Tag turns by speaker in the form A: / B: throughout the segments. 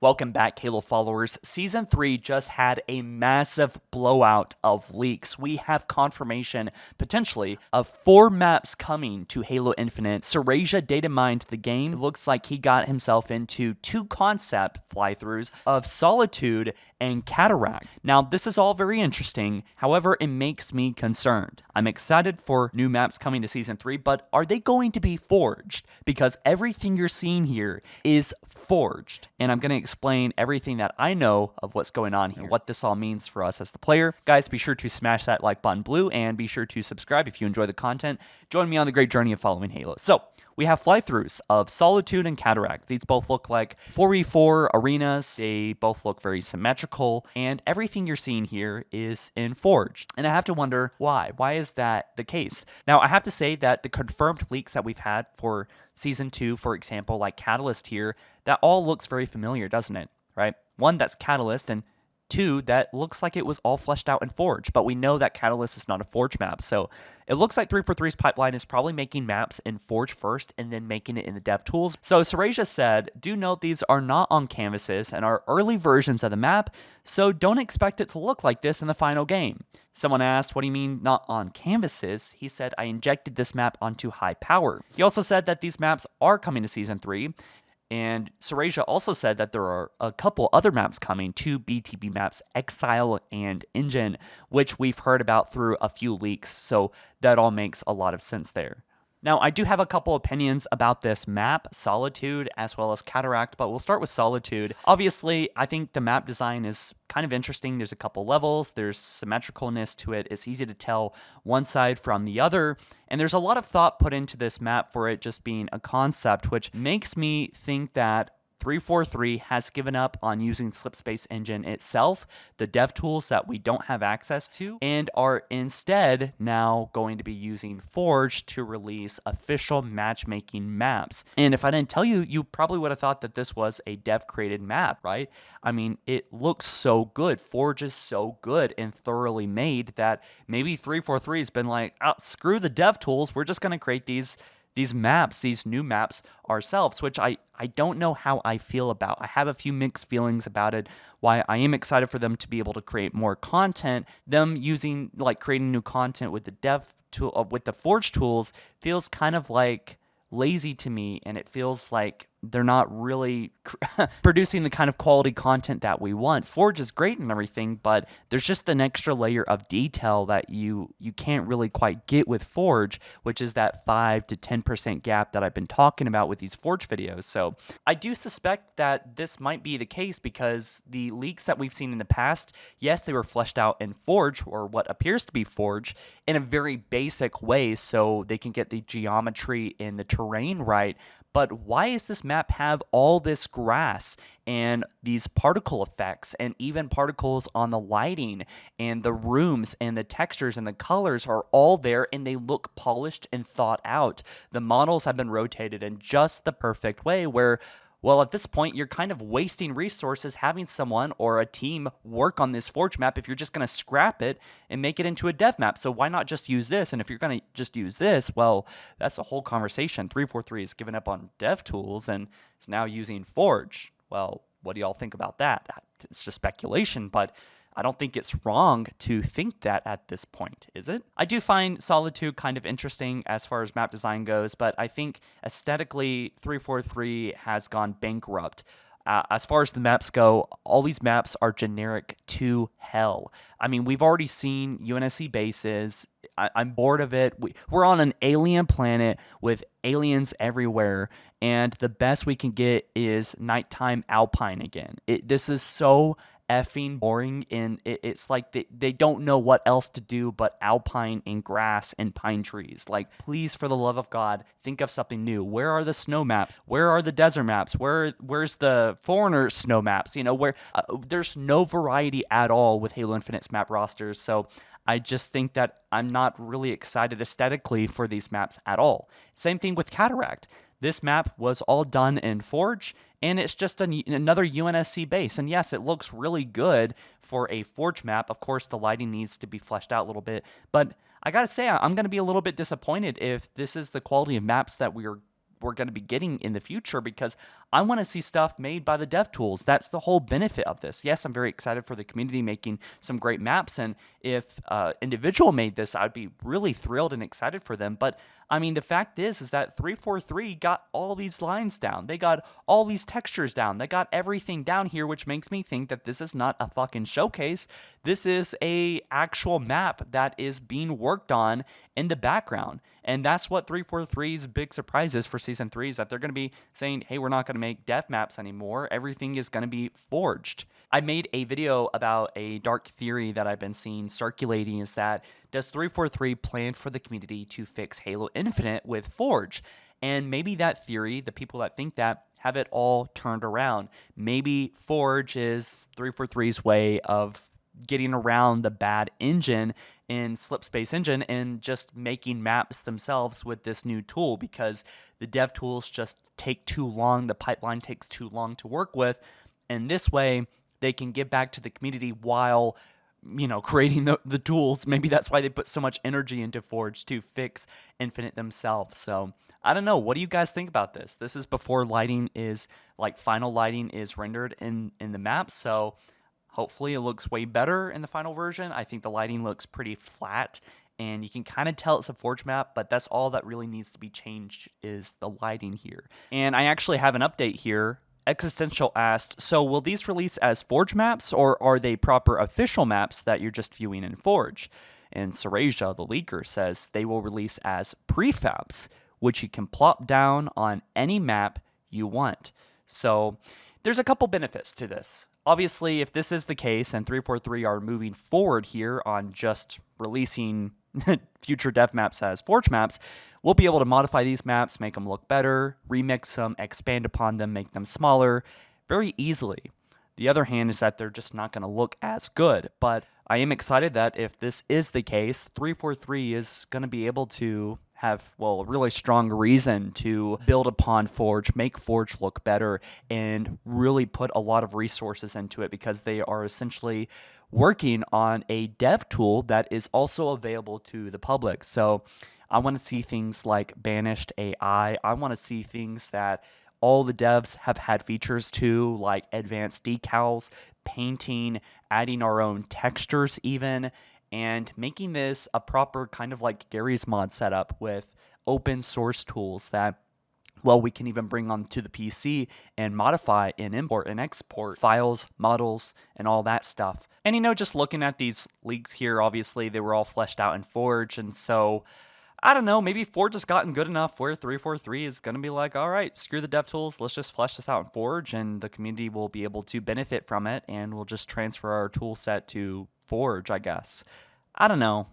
A: Welcome back, Halo followers. Season 3 just had a massive blowout of leaks. We have confirmation, potentially, of 4 maps coming to Halo Infinite. Surasia data mined the game. It looks like he got himself into 2 concept fly-throughs of Solitude and Cataract. Now, this is all very interesting. However, it makes me concerned. I'm excited for new maps coming to Season 3, but are they going to be forged? Because everything you're seeing here is forged. And I'm going to explain everything that I know of what's going on here, what this all means for us as the player. Guys, be sure to smash that like button blue and be sure to subscribe if you enjoy the content. Join me on the great journey of following Halo. So, we have fly-throughs of Solitude and Cataract. These both look like 4v4 arenas. They both look very symmetrical, and everything you're seeing here is in Forge. And I have to wonder why. Why is that the case? Now, I have to say that the confirmed leaks that we've had for Season 2, for example, like Catalyst here, that all looks very familiar, doesn't it? Right? One, that's Catalyst, and 2, that looks like it was all fleshed out in Forge, but we know that Catalyst is not a Forge map, so it looks like 343's pipeline is probably making maps in Forge first and then making it in the dev tools. So Surasia said, do note these are not on canvases and are early versions of the map, so don't expect it to look like this in the final game. Someone asked, what do you mean not on canvases? He said, I injected this map onto high power. He also said that these maps are coming to Season 3, and Surasia also said that there are a couple other maps coming to BTB Maps, Exile and Engine, which we've heard about through a few leaks, so that all makes a lot of sense there. Now, I do have a couple opinions about this map, Solitude, as well as Cataract, but we'll start with Solitude. Obviously, I think the map design is kind of interesting. There's a couple levels, there's symmetricalness to it. It's easy to tell one side from the other, and there's a lot of thought put into this map for it just being a concept, which makes me think that 343 has given up on using Slipspace Engine itself, the dev tools that we don't have access to, and are instead now going to be using Forge to release official matchmaking maps. And if I didn't tell you, you probably would have thought that this was a dev-created map, right? I mean, it looks so good. Forge is so good and thoroughly made that maybe 343 has been like, oh, screw the dev tools, we're just going to create these maps, these new maps ourselves, which I don't know how I feel about. I have a few mixed feelings about it. Why I am excited for them to be able to create more content. Them using, like, creating new content with the dev tool, with the Forge tools, feels kind of like lazy to me, and it feels like they're not really producing the kind of quality content that we want. Forge is great and everything, but there's just an extra layer of detail that you can't really quite get with Forge, which is that 5 to 10% gap that I've been talking about with these Forge videos. So I do suspect that this might be the case because the leaks that we've seen in the past, yes, they were fleshed out in Forge, or what appears to be Forge, in a very basic way so they can get the geometry and the terrain right. But why does this map have all this grass and these particle effects and even particles on the lighting and the rooms and the textures and the colors are all there and they look polished and thought out? The models have been rotated in just the perfect way where, well, at this point, you're kind of wasting resources having someone or a team work on this Forge map if you're just going to scrap it and make it into a dev map. So why not just use this? And if you're going to just use this, well, that's a whole conversation. 343 has given up on dev tools and is now using Forge. Well, what do y'all think about that? It's just speculation, but I don't think it's wrong to think that at this point, is it? I do find Solitude kind of interesting as far as map design goes, but I think aesthetically 343 has gone bankrupt. As far as the maps go, all these maps are generic to hell. I mean, we've already seen UNSC bases. I'm bored of it. We're on an alien planet with aliens everywhere, and the best we can get is nighttime Alpine again. This is so effing boring, and it's like they don't know what else to do but Alpine and grass and pine trees. Like, please, for the love of God, think of something new. Where are the snow maps? Where are the desert maps? Where's the foreigner snow maps? You know, where there's no variety at all with Halo Infinite's map rosters. So I just think that I'm not really excited aesthetically for these maps at all. Same thing with Cataract. This map was all done in Forge, and it's just another UNSC base. And yes, it looks really good for a Forge map. Of course, the lighting needs to be fleshed out a little bit, but I gotta say, I'm gonna be a little bit disappointed if this is the quality of maps that we're we're going to be getting in the future, because I want to see stuff made by the dev tools. That's the whole benefit of this. Yes, I'm very excited for the community making some great maps, and if individual made this, I'd be really thrilled and excited for them. But I mean, the fact is that 343 got all these lines down. They got all these textures down. They got everything down here, which makes me think that this is not a fucking showcase. This is a actual map that is being worked on in the background. And that's what 343's big surprise is for Season 3, is that they're going to be saying, hey, we're not going to make dev maps anymore. Everything is going to be forged. I made a video about a dark theory that I've been seeing circulating, is that does 343 plan for the community to fix Halo Infinite with Forge? And maybe that theory, the people that think that, have it all turned around. Maybe Forge is 343's way of getting around the bad engine in Slipspace Engine and just making maps themselves with this new tool, because the dev tools just take too long. The pipeline takes too long to work with. And this way, they can give back to the community while, creating the tools. Maybe that's why they put so much energy into Forge, to fix Infinite themselves. So I don't know. What do you guys think about this? This is before final lighting is rendered in the map. So hopefully it looks way better in the final version. I think the lighting looks pretty flat, and you can kind of tell it's a Forge map, but that's all that really needs to be changed, is the lighting here. And I actually have an update here. Existential asked, so will these release as Forge maps, or are they proper official maps that you're just viewing in Forge? And Surasia, the leaker, says they will release as prefabs, which you can plop down on any map you want. So there's a couple benefits to this. Obviously, if this is the case and 343 are moving forward here on just releasing future dev maps as Forge maps, we'll be able to modify these maps, make them look better, remix them, expand upon them, make them smaller very easily. The other hand is that they're just not going to look as good. But I am excited that if this is the case, 343 is going to be able to have, a really strong reason to build upon Forge, make Forge look better, and really put a lot of resources into it, because they are essentially working on a dev tool that is also available to the public. So I want to see things like Banished AI. I want to see things that all the devs have had features to, like advanced decals, painting, adding our own textures even, and making this a proper kind of like Gary's mod setup with open source tools that, we can even bring onto the PC and modify and import and export files, models, and all that stuff. And just looking at these leaks here, obviously they were all fleshed out in Forge, and so I don't know, maybe Forge has gotten good enough where 343 is going to be like, all right, screw the dev tools, let's just flesh this out in Forge, and the community will be able to benefit from it, and we'll just transfer our tool set to Forge, I guess. I don't know.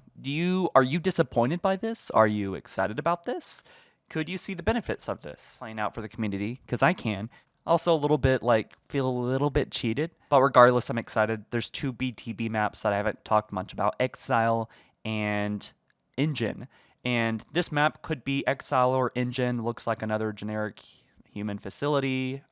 A: Are you disappointed by this? Are you excited about this? Could you see the benefits of this playing out for the community? Because I can. Also a little bit feel a little bit cheated, but regardless, I'm excited. There's 2 BTB maps that I haven't talked much about, Exile and Engine. And this map could be Exile or Engine. Looks like another generic human facility.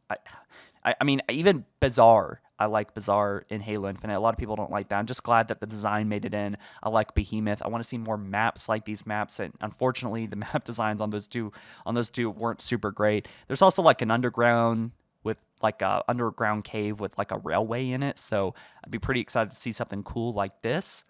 A: I mean, even Bazaar. I like Bazaar in Halo Infinite. A lot of people don't like that. I'm just glad that the design made it in. I like Behemoth. I want to see more maps like these maps. And unfortunately, the map designs on those two weren't super great. There's also like an underground with like a underground cave with like a railway in it. So I'd be pretty excited to see something cool like this.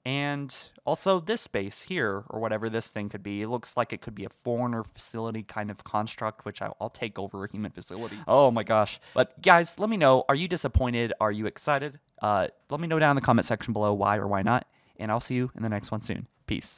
A: And also this space here, or whatever this thing could be. It looks like it could be a foreigner facility kind of construct, which I'll take over a human facility. Oh my gosh. But guys, let me know, are you disappointed? Are you excited? Let me know down in the comment section below why or why not. And I'll see you in the next one soon. Peace.